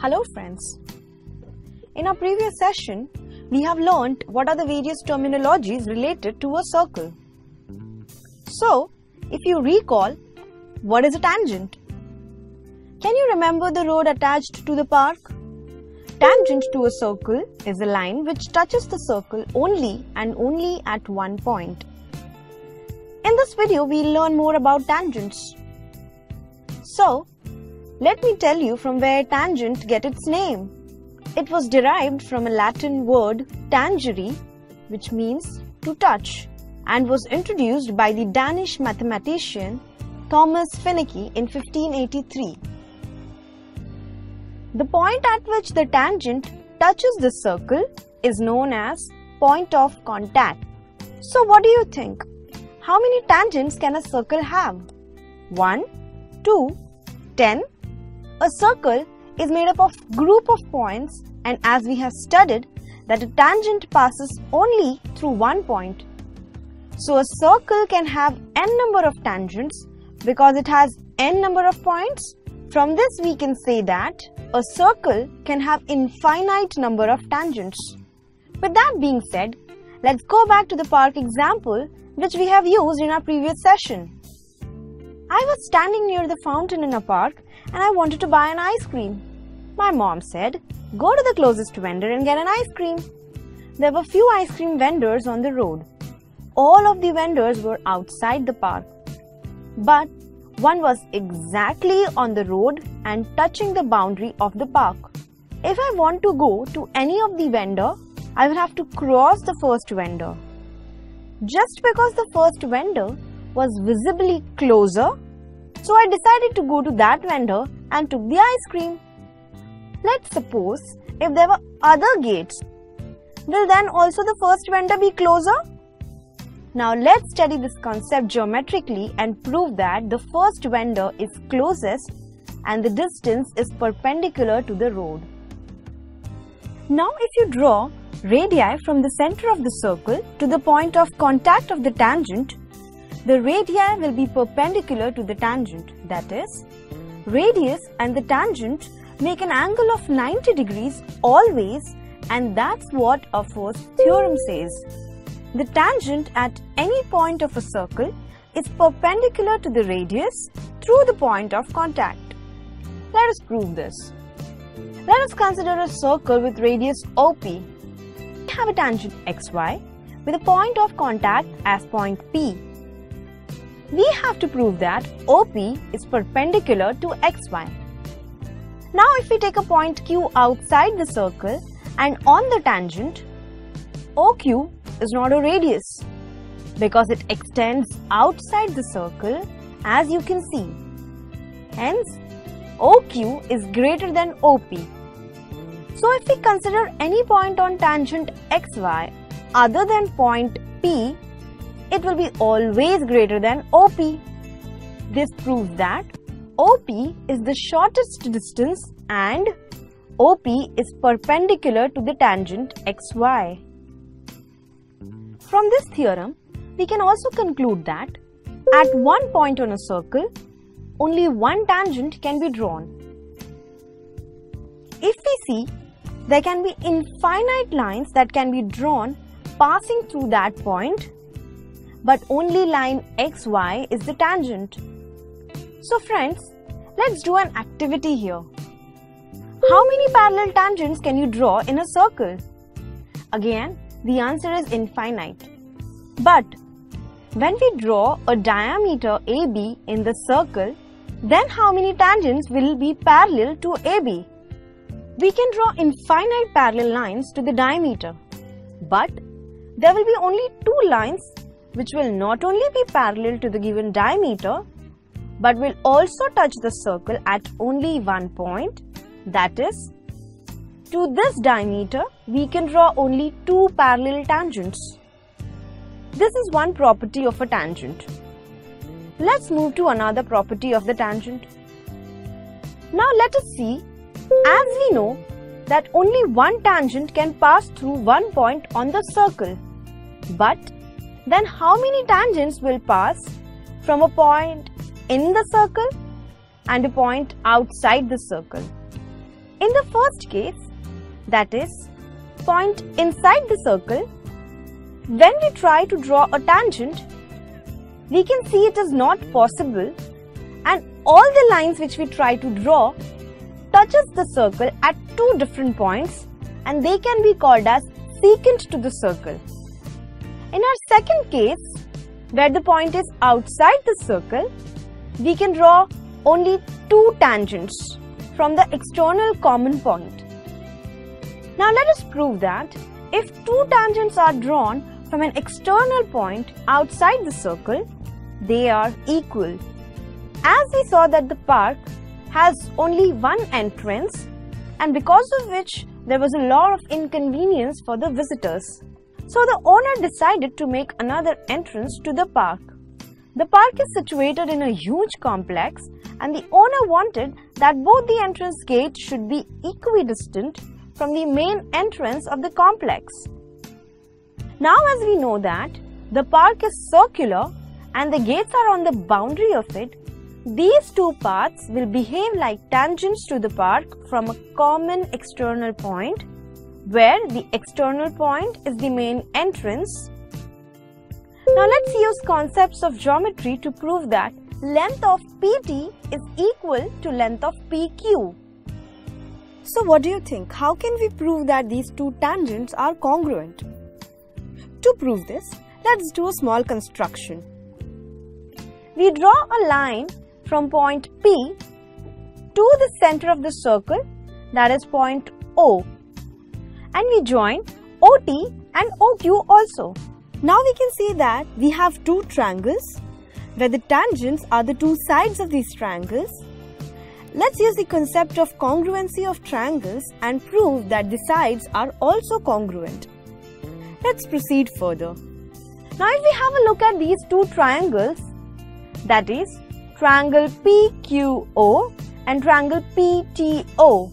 Hello friends. In our previous session, we have learnt what are the various terminologies related to a circle. So, if you recall, what is a tangent? Can you remember the road attached to the park? Tangent to a circle is a line which touches the circle only and only at one point. In this video, we'll learn more about tangents. So, let me tell you from where tangent get its name. It was derived from a Latin word tangere, which means to touch, and was introduced by the Danish mathematician Thomas Finnecke in 1583. The point at which the tangent touches the circle is known as point of contact. So what do you think? How many tangents can a circle have? 1, 2, 10? A circle is made up of group of points, and as we have studied that a tangent passes only through one point. So a circle can have n number of tangents because it has n number of points. From this we can say that a circle can have infinite number of tangents. With that being said, let's go back to the park example which we have used in our previous session. I was standing near the fountain in a park and I wanted to buy an ice cream. My mom said, "Go to the closest vendor and get an ice cream." There were few ice cream vendors on the road. All of the vendors were outside the park. But one was exactly on the road and touching the boundary of the park. If I want to go to any of the vendor, I will have to cross the first vendor. Just because the first vendor was visibly closer, so I decided to go to that vendor and took the ice cream. Let's suppose if there were other gates, will then also the first vendor be closer? Now let's study this concept geometrically and prove that the first vendor is closest and the distance is perpendicular to the road. Now if you draw radii from the center of the circle to the point of contact of the tangent, the radii will be perpendicular to the tangent. That is, radius and the tangent make an angle of 90 degrees always, and that's what our first theorem says. The tangent at any point of a circle is perpendicular to the radius through the point of contact. Let us prove this. Let us consider a circle with radius OP. We have a tangent XY with a point of contact as point P. We have to prove that OP is perpendicular to XY. Now if we take a point Q outside the circle and on the tangent, OQ is not a radius because it extends outside the circle, as you can see. Hence, OQ is greater than OP. So if we consider any point on tangent XY other than point P, it will be always greater than OP. This proves that OP is the shortest distance and OP is perpendicular to the tangent XY. From this theorem, we can also conclude that at one point on a circle, only one tangent can be drawn. If we see, there can be infinite lines that can be drawn passing through that point, but only line XY is the tangent. So friends, let's do an activity here. How many parallel tangents can you draw in a circle? Again, the answer is infinite. But when we draw a diameter AB in the circle, then how many tangents will be parallel to AB? We can draw infinite parallel lines to the diameter, but there will be only two lines which will not only be parallel to the given diameter, but will also touch the circle at only one point. That is, to this diameter, we can draw only two parallel tangents. This is one property of a tangent. Let's move to another property of the tangent. Now let us see, as we know that only one tangent can pass through one point on the circle. But then how many tangents will pass from a point in the circle and a point outside the circle? In the first case, that is, point inside the circle, when we try to draw a tangent, we can see it is not possible, and all the lines which we try to draw touches the circle at two different points, and they can be called as secant to the circle. In our second case, where the point is outside the circle, we can draw only two tangents from the external common point. Now let us prove that if two tangents are drawn from an external point outside the circle, they are equal. As we saw that the park has only one entrance, and because of which there was a lot of inconvenience for the visitors. So the owner decided to make another entrance to the park. The park is situated in a huge complex, and the owner wanted that both the entrance gates should be equidistant from the main entrance of the complex. Now as we know that the park is circular and the gates are on the boundary of it, these two paths will behave like tangents to the park from a common external point, where the external point is the main entrance. Now let's use concepts of geometry to prove that length of PT is equal to length of PQ. So what do you think? How can we prove that these two tangents are congruent? To prove this, let's do a small construction. We draw a line from point P to the center of the circle, that is point O, and we join OT and OQ also. Now we can see that we have two triangles where the tangents are the two sides of these triangles. Let's use the concept of congruency of triangles and prove that the sides are also congruent. Let's proceed further. Now if we have a look at these two triangles, that is triangle PQO and triangle PTO.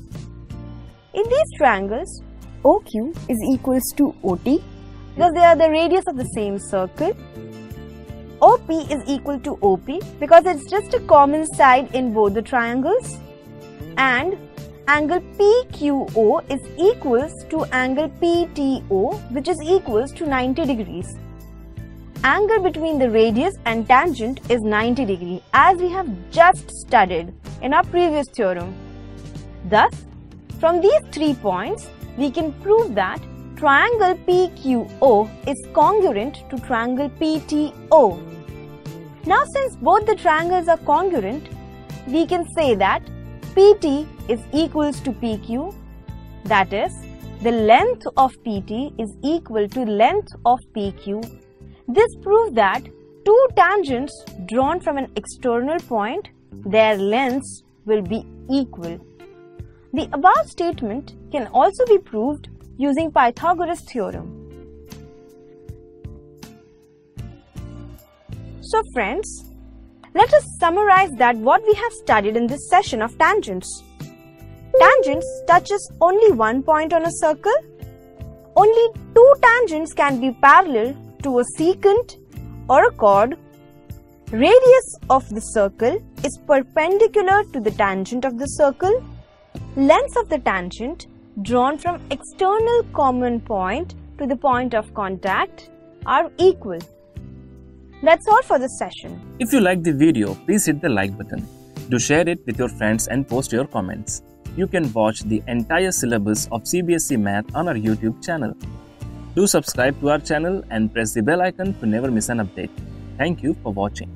In these triangles, OQ is equals to OT because they are the radius of the same circle. OP is equal to OP because it's just a common side in both the triangles, and angle PQO is equals to angle PTO, which is equals to 90 degrees. Angle between the radius and tangent is 90 degrees, as we have just studied in our previous theorem. Thus, from these 3 points, we can prove that triangle PQO is congruent to triangle PTO. Now since both the triangles are congruent, we can say that PT is equals to PQ, that is, the length of PT is equal to length of PQ. This proves that two tangents drawn from an external point, their lengths will be equal. The above statement can also be proved using Pythagoras theorem. So friends, let us summarize that what we have studied in this session of tangents. Tangents touches only one point on a circle. Only two tangents can be parallel to a secant or a chord. Radius of the circle is perpendicular to the tangent of the circle. Lengths of the tangent drawn from external common point to the point of contact are equal. That's all for this session. If you like the video, please hit the like button. Do share it with your friends and post your comments. You can watch the entire syllabus of CBSE Math on our YouTube channel. Do subscribe to our channel and press the bell icon to never miss an update. Thank you for watching.